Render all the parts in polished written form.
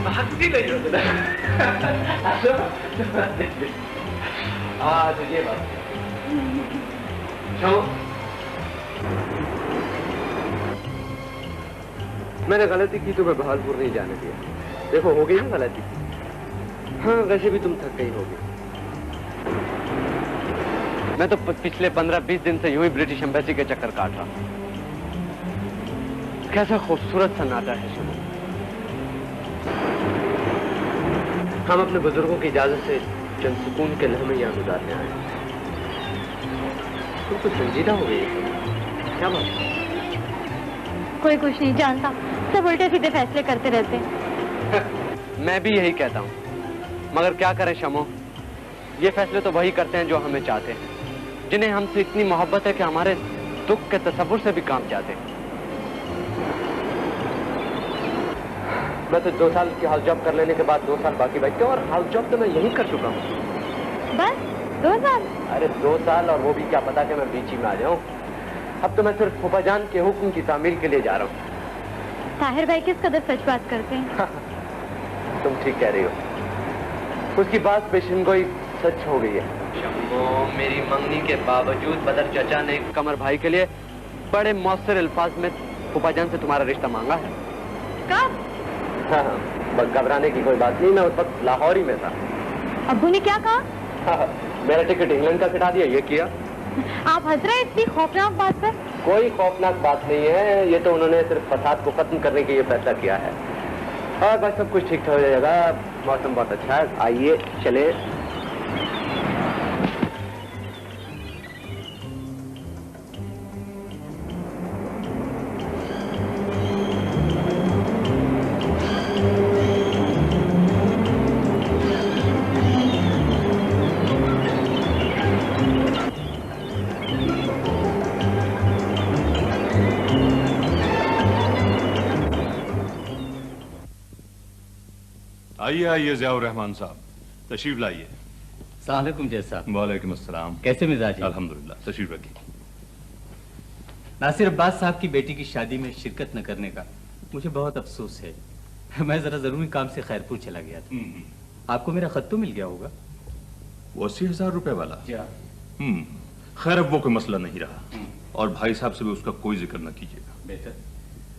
भागती नहीं हो तुझे। हाँ तो ये बात क्यों? मैंने गलती की तो मैं बहालपुर नहीं जाने दिया। देखो हो गई ना गलती। हाँ वैसे भी तुम थक गई होगी। मैं तो पिछले 15-20 दिन से यूं ही ब्रिटिश एम्बेसी के चक्कर काट रहा हूं। कैसा खूबसूरत सन्नाटा है शमो। हम अपने बुजुर्गों की इजाजत से चंद सुकून के लम्हे यहां गुजारने आए। तुम तो संजीदा हो गई है। क्या बात? कोई कुछ नहीं जानता, सब उल्टे सीधे फैसले करते रहते हैं। मैं भी यही कहता हूँ, मगर क्या करें शमो, ये फैसले तो वही करते हैं जो हमें चाहते हैं, जिन्हें हमसे इतनी मोहब्बत है कि हमारे दुख के तसव्वुर से भी काम जाते हैं। मैं तो 2 साल की हाउस जॉब कर लेने के बाद 2 साल बाकी बैठते और हाउस जॉब तो मैं यही कर चुका हूँ। बस 2 साल? अरे 2 साल, और वो भी क्या पता कि मैं बीच ही में आ जाऊँ। अब तो मैं सिर्फ फूफाजान के हुक्म की तामील के लिए जा रहा हूँ। ताहिर भाई किस कदर सच बात करते हैं। तुम ठीक कह रही हो, उसकी बात पेशनगोई सच हो गई है। शम्भो, मेरी मंगनी के बावजूद बदर चचा ने कमर भाई के लिए बड़े मौसर अल्फाज में फूफाजान से तुम्हारा रिश्ता मांगा है। कब? हाँ, बस घबराने की कोई बात नहीं, मैं उस वक्त लाहौर ही में था। अब्बू ने क्या कहा? हाँ, मेरा टिकट इंग्लैंड का कटा दिया, ये किया। आप हंस रहे हैं इतनी खौफनाक बात पर? कोई खौफनाक बात नहीं है, ये तो उन्होंने सिर्फ फसाद को खत्म करने के लिए फैसला किया है। और बस सब कुछ ठीक हो जाएगा। मौसम बहुत अच्छा है, आइए चले। आइए आइए ज़ियाउर रहमान साहब, तशरीफ लाइए। अस्सलाम वालेकुम जैद साहब। वालेकुम अस्सलाम। कैसे मिजाज है? अल्हम्दुलिल्लाह, तशरीफ रखिए। नासिर अब्बास साहब की बेटी की शादी में शिरकत न करने का मुझे बहुत अफसोस है। मैं जरा जरूरी काम से खैरपुर चला गया था। आपको मेरा खत तो मिल गया होगा। वो 80,000 रुपए वाला? क्या? खैर अब वो कोई मसला नहीं रहा, और भाई साहब से भी उसका कोई जिक्र न कीजिएगा। बेहतर।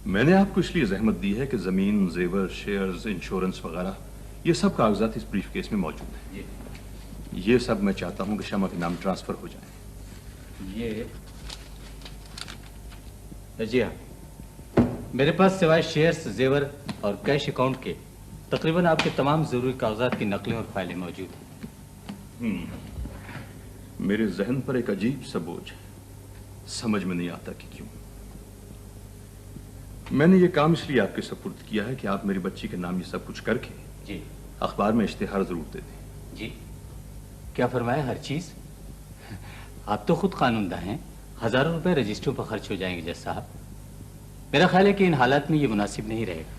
मैंने आपको इसलिए जहमत दी है कि जमीन, जेवर, शेयर्स, इंश्योरेंस वगैरह ये सब कागजात इस ब्रीफ केस में मौजूद हैं। ये सब मैं चाहता हूं कि शमा के नाम ट्रांसफर हो जाए। ये जी हाँ, मेरे पास सिवाय शेयर्स, जेवर और कैश अकाउंट के तकरीबन आपके तमाम जरूरी कागजात की नकलें और फाइलें मौजूद हैं। मेरे जहन पर एक अजीब सा बोझ है, समझ में नहीं आता कि क्यों। मैंने ये काम इसलिए आपके सपुर्द किया है कि आप मेरी बच्ची के नाम ये सब कुछ करके जी अखबार में इश्तिहार जरूर दे दें। जी क्या फरमाया? हर चीज? आप तो खुद कानूनदा हैं, हजारों रुपए रजिस्टरों पर खर्च हो जाएंगे जज साहब। मेरा ख्याल है कि इन हालात में ये मुनासिब नहीं रहेगा।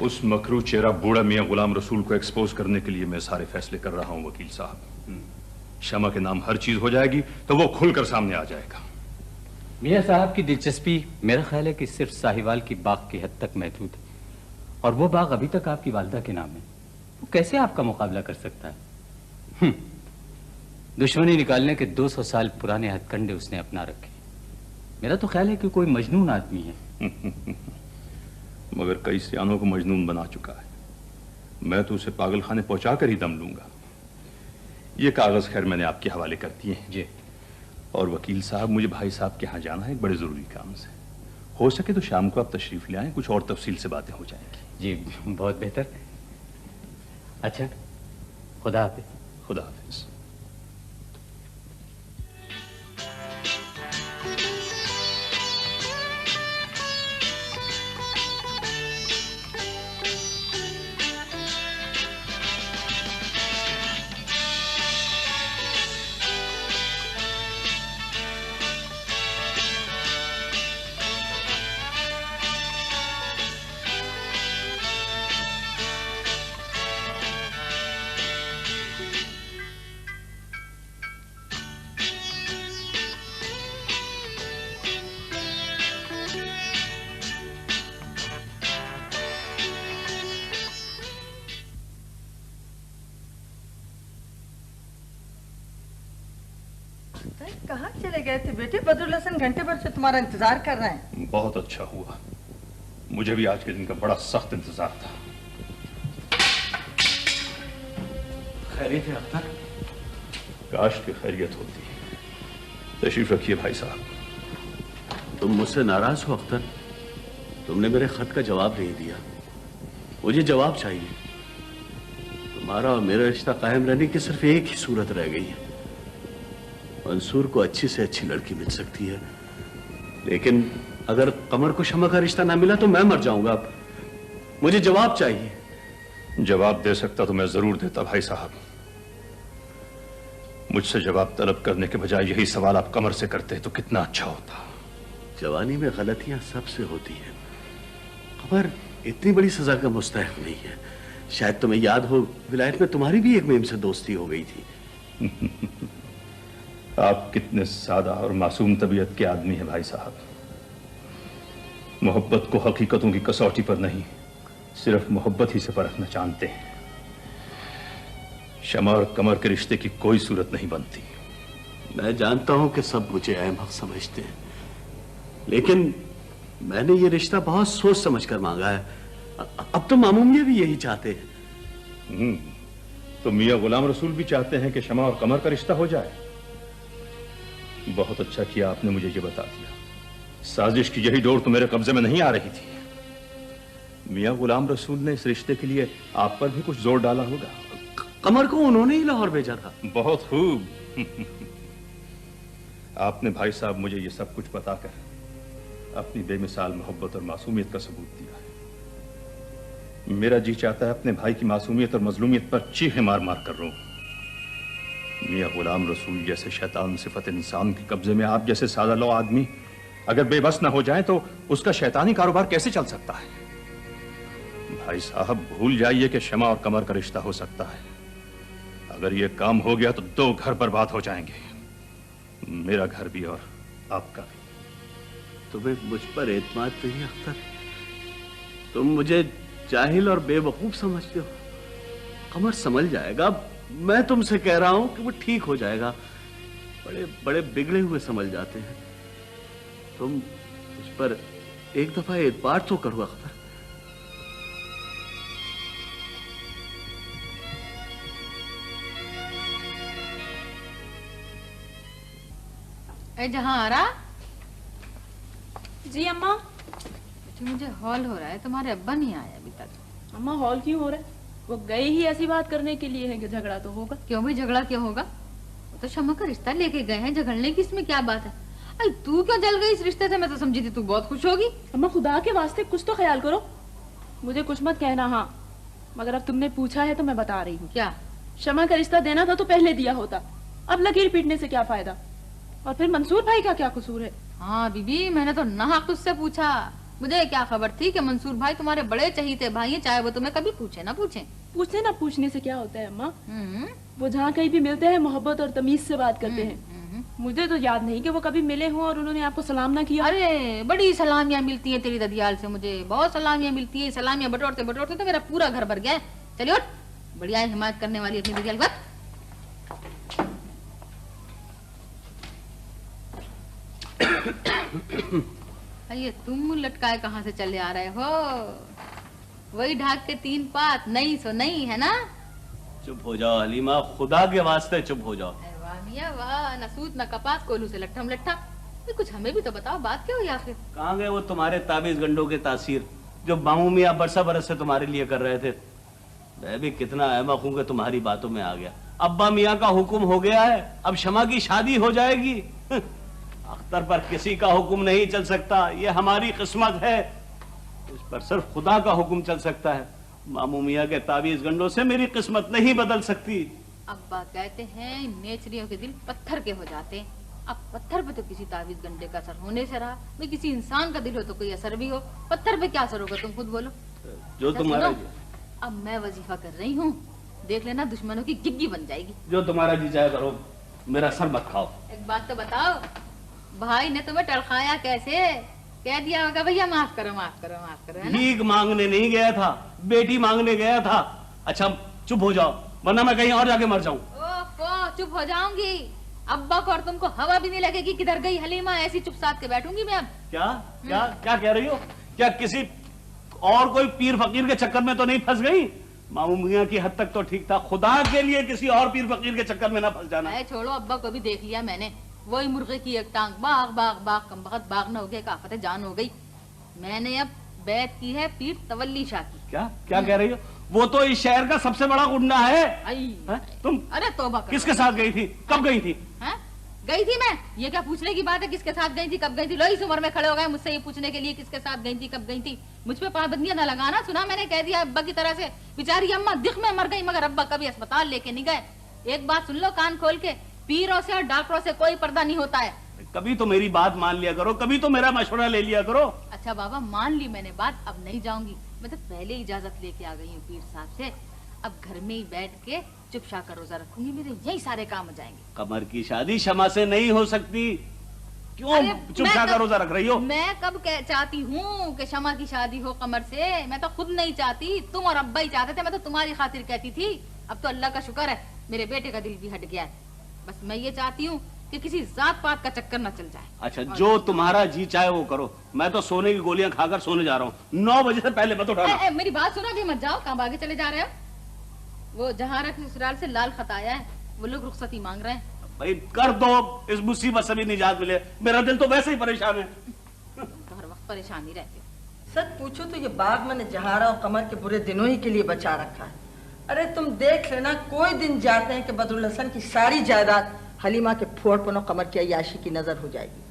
उस मकरू चेहरा बूढ़ा मियां गुलाम रसूल को एक्सपोज करने के लिए मैं सारे फैसले कर रहा हूं वकील साहब। शमा के नाम हर चीज हो जाएगी तो वो खुलकर सामने आ जाएगा। मियां साहब की दिलचस्पी मेरा ख्याल है कि सिर्फ साहिवाल की बाग की हद तक महदूद है, और वो बाग अभी तक आपकी वालिदा के नाम है। वो कैसे आपका मुकाबला कर सकता है? दुश्मनी निकालने के 200 साल पुराने हथकंडे उसने अपना रखे। मेरा तो ख्याल है कि कोई मजनून आदमी है। मगर कई सियानों को मजनून बना चुका है। मैं तो उसे पागल खाने पहुंचा कर ही दम लूंगा। ये कागज खैर मैंने आपके हवाले कर दिए हैं जी। और वकील साहब, मुझे भाई साहब के यहाँ जाना है एक बड़े जरूरी काम से। हो सके तो शाम को आप तशरीफ ले आएं, कुछ और तफसील से बातें हो जाएंगी। जी बहुत बेहतर। अच्छा, खुदा हाफिज। खुदा हाफिज। गए थे बेटे? बदरुल हसन घंटे भर से तुम्हारा इंतजार कर रहे हैं। बहुत अच्छा हुआ, मुझे भी आज के दिन का बड़ा सख्त इंतजार था। खैरियत है अख्तर? काश की खैरियत होती। तशरीफ रखिए भाई साहब। तुम मुझसे नाराज हो अख्तर? तुमने मेरे खत का जवाब नहीं दिया। मुझे जवाब चाहिए। तुम्हारा और मेरा रिश्ता कायम रहने की सिर्फ एक ही सूरत रह गई है। मंसूर को अच्छी से अच्छी लड़की मिल सकती है, लेकिन अगर कमर को शमा का रिश्ता ना मिला तो मैं मर जाऊंगा। मुझे जवाब चाहिए। जवाब दे सकता तो मैं जरूर देता भाई साहब। मुझसे जवाब तलब करने के बजाय यही सवाल आप कमर से करते तो कितना अच्छा होता। जवानी में गलतियां सबसे होती हैं। कमर इतनी बड़ी सजा का मुस्तहिक नहीं है। शायद तुम्हें याद हो, विलायत में तुम्हारी भी एक मेम से दोस्ती हो गई थी। आप कितने सादा और मासूम तबीयत के आदमी हैं भाई साहब। मोहब्बत को हकीकतों की कसौटी पर नहीं, सिर्फ मोहब्बत ही से परखना जानते हैं। शमा और कमर के रिश्ते की कोई सूरत नहीं बनती। मैं जानता हूं कि सब मुझे अहमक समझते हैं, लेकिन मैंने ये रिश्ता बहुत सोच समझ कर मांगा है। अब तो मामू मियां भी यही चाहते हैं। तो मियां गुलाम रसूल भी चाहते हैं कि शमा और कमर का रिश्ता हो जाए। बहुत अच्छा किया आपने मुझे ये बता दिया। साजिश की यही डोर तो मेरे कब्जे में नहीं आ रही थी। मियां गुलाम रसूल ने इस रिश्ते के लिए आप पर भी कुछ जोर डाला होगा। कमर को उन्होंने ही लाहौर भेजा था। बहुत खूब। आपने भाई साहब मुझे ये सब कुछ बताकर अपनी बेमिसाल मोहब्बत और मासूमियत का सबूत दिया है। मेरा जी चाहता है अपने भाई की मासूमियत और मजलूमियत पर चीखें मार मार कर रोऊं। मियां गुलाम रसूल जैसे शैतान सिफत इंसान के कब्जे में आप जैसे सादा लो आदमी अगर बेबस ना हो जाए तो उसका शैतानी कारोबार कैसे चल सकता है? भाई साहब भूल जाइए कि शमा और कमर का रिश्ता हो सकता है। अगर यह काम हो गया तो 2 घर बर्बाद हो जाएंगे, मेरा घर भी और आपका भी। तुम्हें मुझ पर एतमाद नहीं अख्तर? तुम मुझे जाहिल और बेवकूफ समझते हो। कमर समझ जाएगा। मैं तुमसे कह रहा हूं कि वो ठीक हो जाएगा। बड़े बड़े बिगड़े हुए समझ जाते हैं। तुम मुझ पर एक दफा एतबार तो करो अख्तर। जहां आ रहा? जी अम्मा। मुझे हॉल हो रहा है, तुम्हारे अब्बा नहीं आए अभी तक। अम्मा हॉल क्यों हो रहा है? वो गए ही ऐसी बात करने के लिए है कि झगड़ा तो होगा। क्यों भी झगड़ा क्यों होगा? वो तो शमा का रिश्ता लेके गए हैं, झगड़ने की इसमें क्या बात है? अरे तू क्यों जल गई इस रिश्ते से? मैं तो समझी थी तू बहुत खुश होगी। अम्मा खुदा के वास्ते कुछ तो ख्याल करो। मुझे कुछ मत कहना। हाँ मगर अब तुमने पूछा है तो मैं बता रही हूँ। क्या? शमा का रिश्ता देना था तो पहले दिया होता। अब लकीर पीटने से क्या फायदा? और फिर मंसूर भाई का क्या कसूर है? हाँ बीबी, मैंने तो नाहक तुझसे पूछा। मुझे क्या खबर थी कि मंसूर भाई तुम्हारे बड़े चहीते भाई हैं, चाहे वो तुम्हें कभी पूछे ना पूछे। पूछने ना पूछने से क्या होता है अम्मा? वो जहाँ कहीं भी मिलते हैं मोहब्बत और तमीज से बात करते हैं। मुझे तो याद नहीं कि वो कभी मिले हों और उन्होंने आपको सलाम ना किया। अरे बड़ी सलामियां मिलती हैं तेरी ददियाल से, मुझे बहुत सलामियां मिलती है। सलामियां बटोरते बटोरते तो मेरा पूरा घर भर गया। चलिए उठ, बढ़िया हिमायत करने वाली अपनी ददियाल बात। ये तुम मुंह लटकाए कहाँ से चले आ रहे हो? वही ढाक के 3 पात, नहीं सो नहीं है ना? चुप हो जाओ हलीमा, खुदा के वास्ते चुप हो जाओ। वाह मियां वाह, न सूत न कपास, कोलू से लट्ठम लट्ठा। कुछ हमें भी तो बताओ, बात क्या हुई आखिर? कहाँ गए वो तुम्हारे ताबीज गंडों के तासीर जो मामू मियां बरसा बरस से तुम्हारे लिए कर रहे थे? मैं भी कितना अहमक हूं कि तुम्हारी बातों में आ गया। अब्बा मियां का हुक्म हो गया है, अब शमा की शादी हो जाएगी। अख्तर पर किसी का हुक्म नहीं चल सकता, ये हमारी किस्मत है। इस पर सिर्फ खुदा का हुक्म चल सकता है। मामू मियां के ताबीज गंडों से मेरी किस्मत नहीं बदल सकती। अब्बा कहते हैं नेचरियों के दिल पत्थर के हो जाते हैं। अब पत्थर पे तो किसी ताबीज गंडे का असर होने से रहा, भाई किसी इंसान का दिल हो तो कोई असर भी हो, पत्थर पे क्या असर होगा तुम खुद बोलो। जो तुम्हारा अब मैं वजीफा कर रही हूँ, देख लेना दुश्मनों की गिग्गी बन जाएगी। जो तुम्हारा जी चाहे करो, मेरा सर मत खाओ। एक बात तो बताओ, भाई ने तुम्हें टड़खाया कैसे? कह दिया होगा भैया माफ करो माफ करो माफ करो, है ना? भीख मांगने नहीं गया था, बेटी मांगने गया था। अच्छा चुप हो जाओ वरना मैं कहीं और जाके मर जाऊं। ओफो, चुप हो जाऊंगी। अब्बा को और तुमको हवा भी नहीं लगेगी किधर गई हलीमा, ऐसी चुप साध के बैठूंगी मैं अब। क्या क्या क्या कह रही हो? क्या किसी और कोई पीर फकीर के चक्कर में तो नहीं फंस गई? मामू मियाँ की हद तक तो ठीक था, खुदा के लिए किसी और पीर फकीर के चक्कर में ना फंस जाना। छोड़ो, अब्बा को भी देख लिया मैंने, वही मुर्गे की एक टांग, बाग बाग बाग कमबख्त बाग न हो गया, काफत जान हो गई। मैंने अब बैत की है पीर तवल्ली शाह की। क्या क्या कह रही हो? वो तो इस शहर का सबसे बड़ा गुंडा है। तुम अरे तौबा करो। किसके साथ गई थी? कब गई थी? गई थी मैं? ये क्या पूछने की बात है किसके साथ गई थी, कब गई थी? लो इस उम्र में खड़े हो गए मुझसे ये पूछने के लिए किसके साथ गई थी, कब गई थी? मुझ पे पाबंदियां न लगाना। सुना मैंने कह दिया अब्बा की तरह से, बेचारी अम्मा दिख में मर गई मगर अब्बा कभी अस्पताल लेके नहीं गए। एक बात सुन लो कान खोल के, पीरों से और डॉक्टरों से कोई पर्दा नहीं होता है। कभी तो मेरी बात मान लिया करो, कभी तो मेरा मशवरा ले लिया करो। अच्छा बाबा मान ली मैंने बात, अब नहीं जाऊंगी। मैं तो पहले इजाजत लेके आ गई हूँ पीर साहब से। अब घर में ही बैठ के चुपचाप का रोजा रखूंगी, मेरे यही सारे काम हो जाएंगे। कमर की शादी शमा से नहीं हो सकती, क्यों चुपचाप का रोजा रख रही हो? मैं कब चाहती हूँ कि शमा की शादी हो कमर से? मैं तो खुद नहीं चाहती, तुम और अब्बा ही चाहते थे, मैं तो तुम्हारी खातिर कहती थी। अब तो अल्लाह का शुक्र है मेरे बेटे का दिल भी हट गया है। बस मैं ये चाहती हूँ कि किसी जात पात का चक्कर न चल जाए। अच्छा, जो तुम्हारा जी चाहे वो करो, मैं तो सोने की गोलियां खाकर सोने जा रहा हूँ। 9 बजे से पहले मत उठाना। मेरी बात सुनो, अभी मत जाओ, कहाँ भागे चले जा रहे हो? वो जहारा के ससुराल से लाल खत आया है, वो लोग रुखसती मांग रहे हैं। भाई कर दो, इस मुसीबत से भी निजात मिले। मेरा दिल तो वैसे ही परेशान है। हर वक्त परेशान ही रहती हो। सच पूछो तो ये बाग मैंने जहारा और कमर के बुरे दिनों ही के लिए बचा रखा है। अरे तुम देख लेना, कोई दिन जाते हैं कि बदरुल हसन की सारी जायदाद हलीमा के फोड़पन और कमर की अय्याशी की नजर हो जाएगी।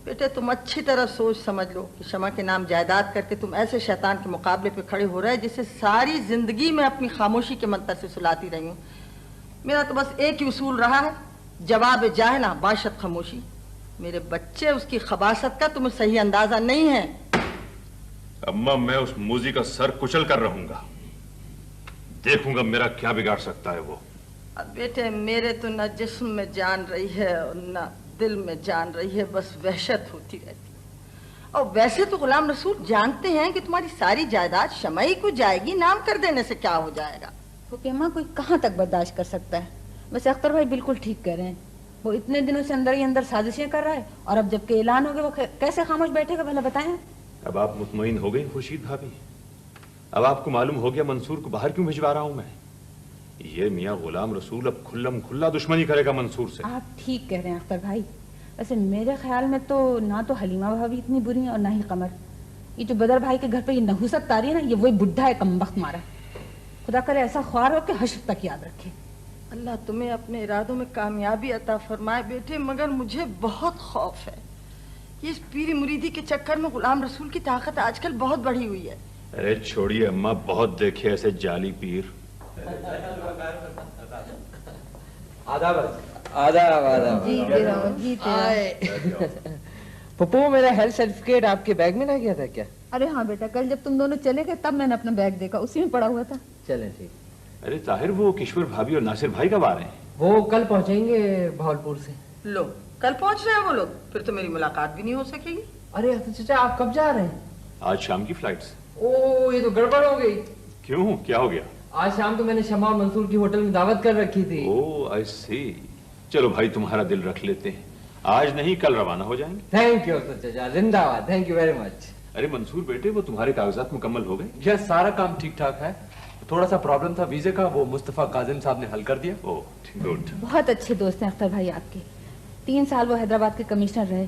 बेटे तुम अच्छी तरह सोच समझ लो कि शमा के नाम जायदाद करके तुम ऐसे शैतान के मुकाबले पे खड़े हो रहे हैं जिसे सारी जिंदगी में अपनी खामोशी के मंतर से सुलाती रही हूँ। मेरा तो बस एक ही उसूल रहा है, जवाब जाहला बाशत खामोशी। मेरे बच्चे उसकी खबासत का तुम्हें सही अंदाजा नहीं है। अम्मा मैं उस मूजी का सर कुचल कर रहूंगा, देखूंगा मेरा क्या बिगाड़ सकता है वो। अब बेटे मेरे तो न जिस्म में जान रही है और न दिल में जान रही है, बस वहशत होती रहती है। और वैसे तो गुलाम रसूल जानते हैं कि तुम्हारी सारी जायदाद शमाई को जाएगी, नाम कर देने से क्या हो जाएगा? फुकेमा कोई कहाँ तक बर्दाश्त कर सकता है? वैसे अख्तर भाई बिल्कुल ठीक कह रहे हैं, वो इतने दिनों से अंदर ही अंदर साजिशें कर रहा है और अब जबकि ऐलान हो गया वो कैसे खामोश बैठेगा भला बताएं? अब आप मुतमईन हो गई खुर्शीद भाभी? अब आपको मालूम हो गया मंसूर को बाहर क्यों भिजवा रहा हूं मैं? ये मियाँ गुलाम रसूल अब खुल्लम खुल्ला दुश्मनी करेगा मंसूर से। आप ठीक कह रहे हैं अख्तर भाई। वैसे मेरे ख्याल में तो ना तो हलीमा भाभी इतनी बुरी है और ना ही कमर। ये जो बदर भाई के घर पे ये नहुसत तारी है ना, ये वही बुढ़ा है कमबख्त मारा। खुदा करे ऐसा ख्वार हो कि हश्र तक याद रखे। अल्लाह तुम्हें अपने इरादों में कामयाबी अता फरमाए बेटे, मगर मुझे बहुत खौफ है। ये इस पीरी मुरीदी के चक्कर में गुलाम रसूल की ताकत आजकल बहुत बढ़ी हुई है। अरे छोड़िए अम्मा, बहुत देखे ऐसे जाली पीर। आदाब पप्पू, मेरा हेल्थ सर्टिफिकेट आपके बैग में रह गया था क्या? अरे हाँ बेटा, कल जब तुम दोनों चले गए तब मैंने अपना बैग देखा, उसी में पड़ा हुआ था। चलें ठीक। अरे ताहिर, वो किश्वर भाभी और नासिर भाई कब आ रहे हैं? वो कल पहुंचेंगे भावलपुर से। लो कल पहुंच रहे हैं वो लोग, फिर तो मेरी मुलाकात भी नहीं हो सकेगी। अरे चाचा आप कब जा रहे हैं? आज शाम की फ्लाइट से। ओ ये तो गड़बड़ हो गई। क्यों, क्या हो गया? आज शाम को मैंने शमा और मंसूर की होटल में दावत कर रखी थी। ओह आई सी। चलो भाई तुम्हारा दिल रख लेते हैं, आज नहीं कल रवाना हो जाएंगे। थैंक यू चाचा, जिंदाबाद, थैंक यू वेरी मच। अरे मंसूर बेटे, वो तुम्हारे कागजात मुकम्मल हो गए? यस, सारा काम ठीक ठाक है। थोड़ा सा प्रॉब्लम था वीजे का, वो मुस्तफा काजिम साहब ने हल कर दिया। Oh good. बहुत अच्छे दोस्त हैं अख्तर भाई आपके। 3 साल वो हैदराबाद के कमिश्नर रहे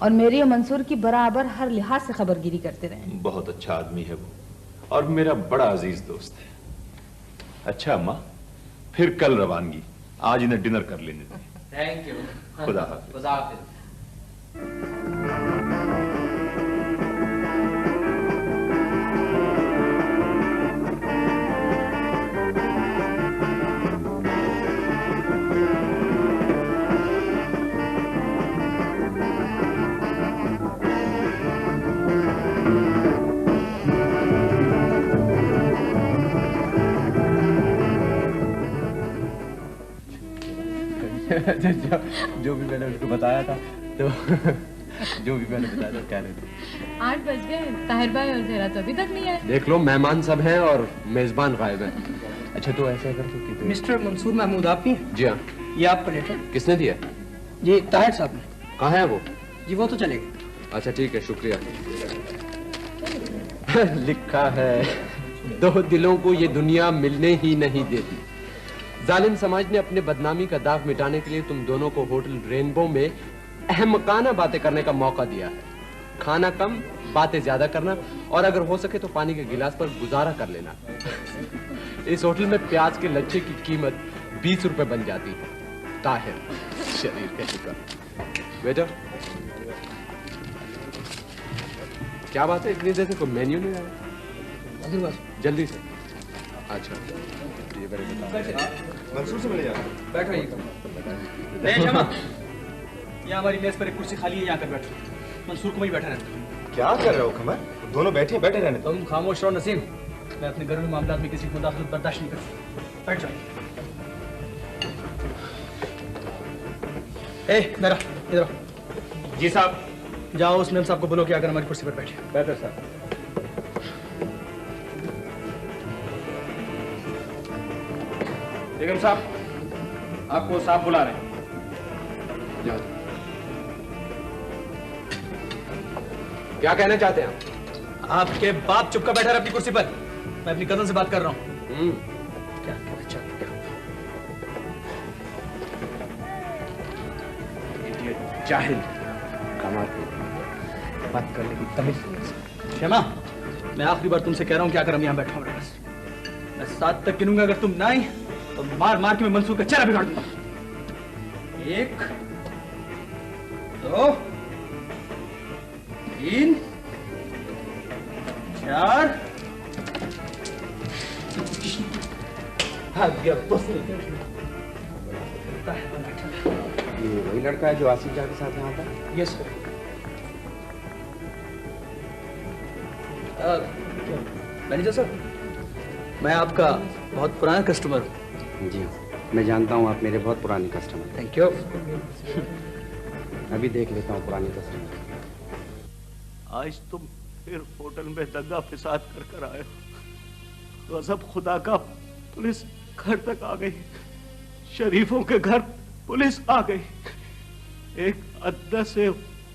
और मेरी और मंसूर की बराबर हर लिहाज से खबरगिरी करते रहे। बहुत अच्छा आदमी है वो, और मेरा बड़ा अजीज दोस्त है। अच्छा अम्मा, फिर कल रवानगी, आज इन्हें डिनर कर लेने दें। Thank you. खुदा हाफिज। खुदा हाफिज। जो भी मैंने उसको बताया था तो जो भी मैंने बताया था कह रहे थे। 8 बज गए, ताहिर भाई और ज़ेरा तो अभी तक नहीं आए। देख लो, मेहमान सब हैं और मेजबान गायब है। अच्छा तो ऐसा कर, तो मिस्टर मंसूर महमूद आप ही? जी हाँ। ये आपका लेटर। किसने दिया? जी ताहिर साहब ने। कहाँ है वो? जी वो तो चले गए। अच्छा ठीक है, शुक्रिया। लिखा है, दो दिलों को ये दुनिया मिलने ही नहीं देती। जालिम समाज ने अपने बदनामी का दाग मिटाने के लिए तुम दोनों को होटल रेनबो में अहमकाना बातें करने का मौका दिया है। खाना कम, बातें ज्यादा करना, और अगर हो सके तो पानी के गिलास पर गुजारा कर लेना। इस होटल में प्याज के लच्छे की कीमत 20 रुपए बन जाती है। ताहिर, शरीर के शिकार। बेटा क्या बात है, इतनी देर से कोई मेन्यू नहीं आया? जल्दी से। अच्छा ये मंसूर से मिले जाना। बैठ रही यहाँ हमारी मेज पर एक कुर्सी खाली है, यहाँ कर बैठो। मंसूर को वहीं बैठा रहता। क्या कर रहे हो कमर? दोनों बैठे रहने। तुम खामोश रहो नसीम। मैं अपने घरेलू मामलात में किसी की मुदाखलत बर्दाश्त नहीं कर सकता। बैठ जाओ। मेरा इधर। जी साहब। जाओ उस मेम साहब को बोलो कि आकर हमारी कुर्सी पर बैठे। बेहतर साहब। बेगम साहब, आपको साहब बुला रहे हैं। जाओ। क्या कहना चाहते हैं आप? आपके बाप चुपका बैठा रहे अपनी कुर्सी पर। मैं अपनी कजन से बात कर रहा हूँ। क्या कहना चाहते हैं? जाहिल, कमाल बात करने की तमीज। क्षमा, मैं आखिरी बार तुमसे कह रहा हूँ कि आकर हम यहाँ बैठा हूँ। बस मैं 7 तक गिनूंगा, अगर तुम ना आई तो मार मार के मैं मंसूर का चेहरा बिगाड़ दूंगा। 1 2 3 4 ये वही लड़का है जो आसिफ जा के साथ यहाँ था? Yes sir. मैनेजर सर, मैं आपका बहुत पुराना कस्टमर हूँ। जी हाँ, मैं जानता हूँ आप मेरे बहुत पुराने कस्टमर। Thank you. अभी देख लेता हूँ पुराने कस्टमर। आज तुम फिर होटल में दंगा फिसाद कर आए हो। गजब खुदा का, पुलिस घर तक आ गई। शरीफों के घर पुलिस आ गई। एक अद्दा से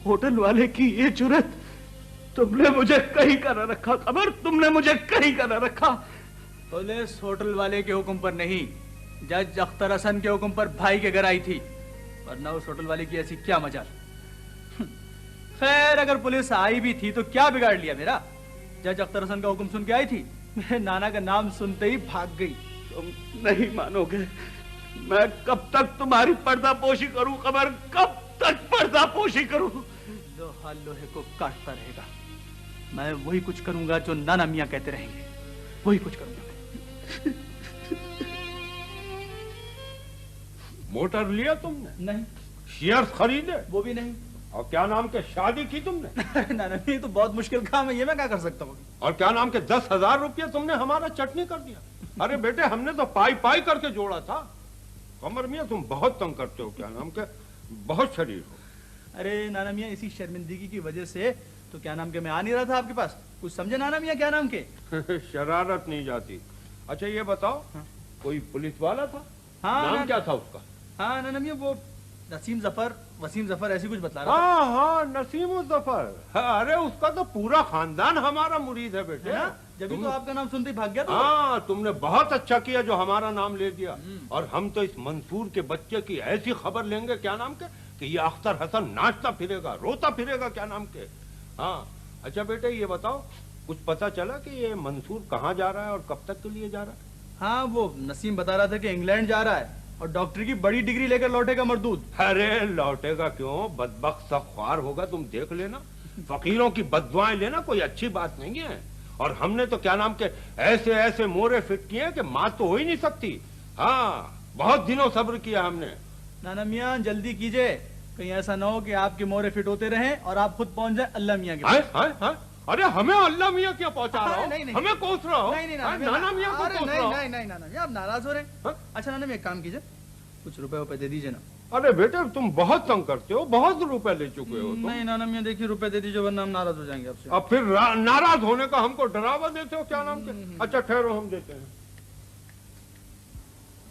होटल वाले की ये जुर्रत। तुमने मुझे कहीं का न रखा खबर, तुमने मुझे कहीं का न रखा। पुलिस होटल वाले के हुक्म पर नहीं, जज अख्तर हसन के हुक्म पर भाई के घर आई थी, वरना उस होटल वाले की ऐसी क्या मजाल। खैर अगर पुलिस आई भी थी तो क्या बिगाड़ लिया मेरा? जज अख्तर हसन का हुक्म सुन के आई थी, मेरे नाना का नाम सुनते ही भाग गई। तुम नहीं मानोगे, मैं कब तक तुम्हारी पर्दापोशी करूं खबर, कब तक पर्दापोशी करूं? लोहा लोहे को काटता रहेगा। मैं वही कुछ करूंगा जो नाना मियां कहते रहेंगे, वही कुछ करूंगा। मोटर लिया तुमने? नहीं। शेयर्स खरीदे? वो भी नहीं। और क्या नाम के शादी की तुमने? नाना ये तो बहुत मुश्किल काम है, ये मैं क्या कर सकता हूँ? और क्या नाम के 10,000 रुपये तुमने हमारा चटनी कर दिया? अरे बेटे हमने तो पाई पाई करके जोड़ा था। कमर मियां तुम बहुत तंग करते हो, क्या नाम के बहुत शरीर हो। अरे नाना मियां इसी शर्मिंदगी की वजह से तो क्या नाम के मैं आ नहीं रहा था आपके पास। कुछ समझे नाना मियां क्या नाम के? शरारत नहीं जाती। अच्छा ये बताओ, कोई पुलिस वाला था? नाम क्या था उसका? हाँ नाना मियां वो नसीम जफर, वसीम जफर ऐसी कुछ बता रहा था। हाँ हाँ नसीम जफर। अरे उसका तो पूरा खानदान हमारा मुरीद है बेटे। जब तो आपका नाम सुनते ही भाग गया था। हाँ तुमने बहुत अच्छा किया जो हमारा नाम ले दिया। और हम तो इस मंसूर के बच्चे की ऐसी खबर लेंगे क्या नाम के कि ये अख्तर हसन नाचता फिरेगा, रोता फिरेगा क्या नाम के। हाँ अच्छा बेटे ये बताओ, कुछ पता चला कि ये मंसूर कहाँ जा रहा है और कब तक के लिए जा रहा है? हाँ वो नसीम बता रहा था कि इंग्लैंड जा रहा है और डॉक्टर की बड़ी डिग्री लेकर लौटेगा मरदूद। अरे लौटेगा क्यों, बदबख्त सख्वार होगा, तुम देख लेना। फकीरों की बददुआएं लेना कोई अच्छी बात नहीं है। और हमने तो क्या नाम के ऐसे ऐसे मोरे फिट किए कि मां तो हो ही नहीं सकती। हाँ बहुत दिनों सब्र किया हमने। नाना मियां जल्दी कीजिए, कहीं ऐसा ना हो कि आपके मोरे फिट होते रहें और आप खुद पहुंच जाए अल्लाह मियां के पास। अरे हमें अल्लाह मियां क्या पहुंचा रहा हो? नहीं, हमें कोस रहा हो? नहीं, नाना मियां को कोस रहा हो? नहीं नाना मियां आप नाराज हो रहे हैं। अच्छा नाना मियां एक काम कीजिए, कुछ रुपए दे दीजिए ना। अरे बेटे तुम बहुत तंग करते हो, बहुत रुपए ले चुके हो तुम। नहीं नाना मियां देखिए रुपए दे दीजिए वरना हम नाराज हो जाएंगे आपसे। अब फिर नाराज होने का हमको डरावा देते हो क्या नाम के? अच्छा ठहरो हम देते हैं।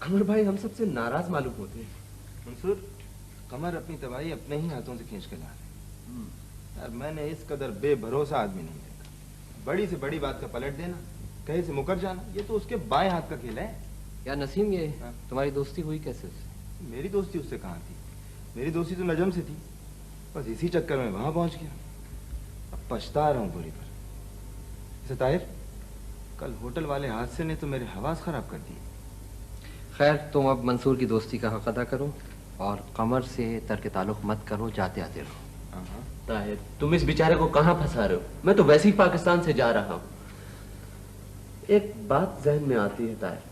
कमर भाई हम सबसे नाराज मालूम होते हैं। मंसूर, कमर अपनी तबाही अपने ही हाथों से खींच के ला रहे। यार मैंने इस कदर बेभरोसा आदमी नहीं देखा। बड़ी से बड़ी बात का पलट देना, कहीं से मुकर जाना, ये तो उसके बाएं हाथ का खेल है। यार नसीम, ये तुम्हारी दोस्ती हुई कैसे उससे? मेरी दोस्ती उससे कहाँ थी? मेरी दोस्ती तो नजम से थी। बस इसी चक्कर में वहां पहुंच गया। अब पछता रहा हूँ बुरी पर। वैसे ताहिर, कल होटल वाले हादसे ने तो मेरे हवास खराब कर दिए। खैर, तुम अब मंसूर की दोस्ती का हक अदा करो और कमर से तर्क ताल्लुक मत करो, जाते आते रहो। ताहिर, तुम इस बेचारे को कहाँ फंसा रहे हो? मैं तो वैसे ही पाकिस्तान से जा रहा हूँ। एक बात जहन में आती है ताहिर,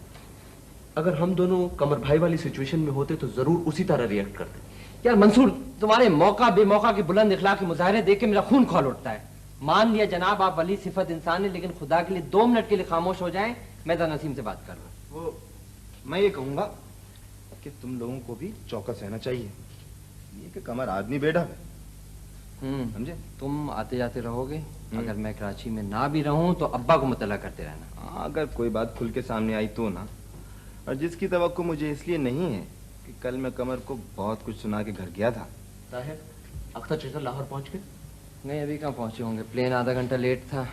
अगर हम दोनों कमर भाई वाली सिचुएशन में होते तो जरूर उसी तरह रिएक्ट करते। यार मंसूर, तुम्हारे मौका बेमौका के बुलंद इखलाकी मुजाहरे देख के मेरा खून खौल उठता है। मान लिया जनाब आप वली सिफत इंसान है, लेकिन खुदा के लिए 2 मिनट के लिए खामोश हो जाएं, मैं तो नसीम से बात कर रहा हूँ। वो मैं ये कहूंगा कि तुम लोगों को भी चौकस रहना चाहिए। ये कि कमर आदमी बेड़ा है, समझे? तुम आते जाते रहोगे, अगर मैं कराची में ना भी रहूं तो अब्बा को मुतला करते रहना। हाँ, अगर कोई बात खुल के सामने आई तो ना। और जिसकी तवक्को मुझे इसलिए नहीं है कि कल मैं कमर को बहुत कुछ सुना के घर गया था। ताहिर, अख्तर चाचा लाहौर पहुंच गए? नहीं, अभी कहाँ पहुंचे होंगे, प्लेन आधा घंटा लेट था।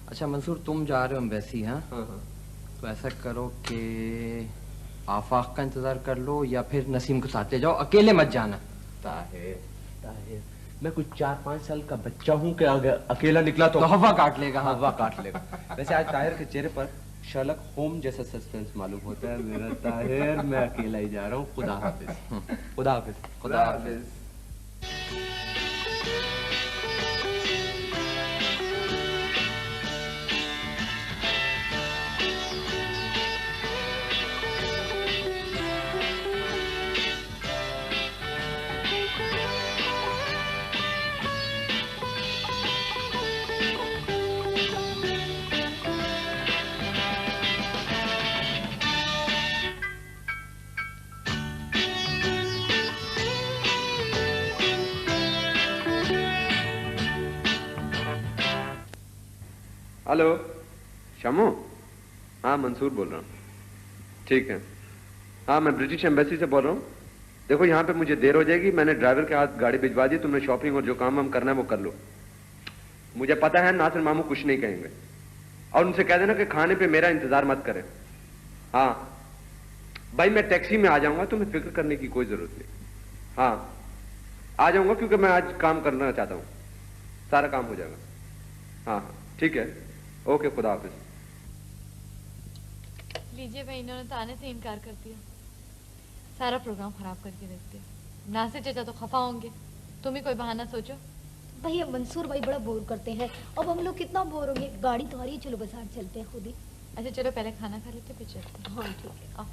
अच्छा मंसूर, तुम जा रहे हो एम्बेसी? हाँ, तो ऐसा करो कि आफाक का इंतजार कर लो या फिर नसीम को साथ ले जाओ, अकेले मत जाना। ताहिर, मैं कुछ 4-5 साल का बच्चा हूँ कि अकेला निकला तो हवा काट लेगा। हाँ, हवा काट लेगा। वैसे आज ताहिर के चेहरे पर शर्लक होम जैसा सस्पेंस मालूम होता है। मेरा ताहिर, मैं अकेला ही जा रहा हूँ। खुदा हाफिज। खुदा हाफिज। खुदा हाफिज। हेलो शमू, हाँ मंसूर बोल रहा हूँ। ठीक है, हाँ मैं ब्रिटिश एम्बेसी से बोल रहा हूँ। देखो यहाँ पे मुझे देर हो जाएगी, मैंने ड्राइवर के हाथ गाड़ी भिजवा दी, तुमने शॉपिंग और जो काम हम करना है वो कर लो। मुझे पता है नासिर मामू कुछ नहीं कहेंगे, और उनसे कह देना कि खाने पे मेरा इंतजार मत करें। हाँ भाई, मैं टैक्सी में आ जाऊंगा, तुम्हें फिक्र करने की कोई जरूरत नहीं। हाँ आ जाऊंगा, क्योंकि मैं आज काम करना चाहता हूँ, सारा काम हो जाएगा। हाँ ठीक है, ओके, खुदा हाफिज। लीजिए भाई, इन्होंने तो आने से इनकार कर दिया, सारा प्रोग्राम खराब करके रख दिया। नासिर चाचा तो खफा होंगे, तुम ही कोई बहाना सोचो। भैया मंसूर भाई बड़ा बोर करते हैं, अब हम लोग कितना बोर होंगे। गाड़ी तो आ रही है, चलो बाजार चलते हैं खुद ही। अच्छा चलो पहले खाना खा लेते फिर चलते हैं। हाँ ठीक है।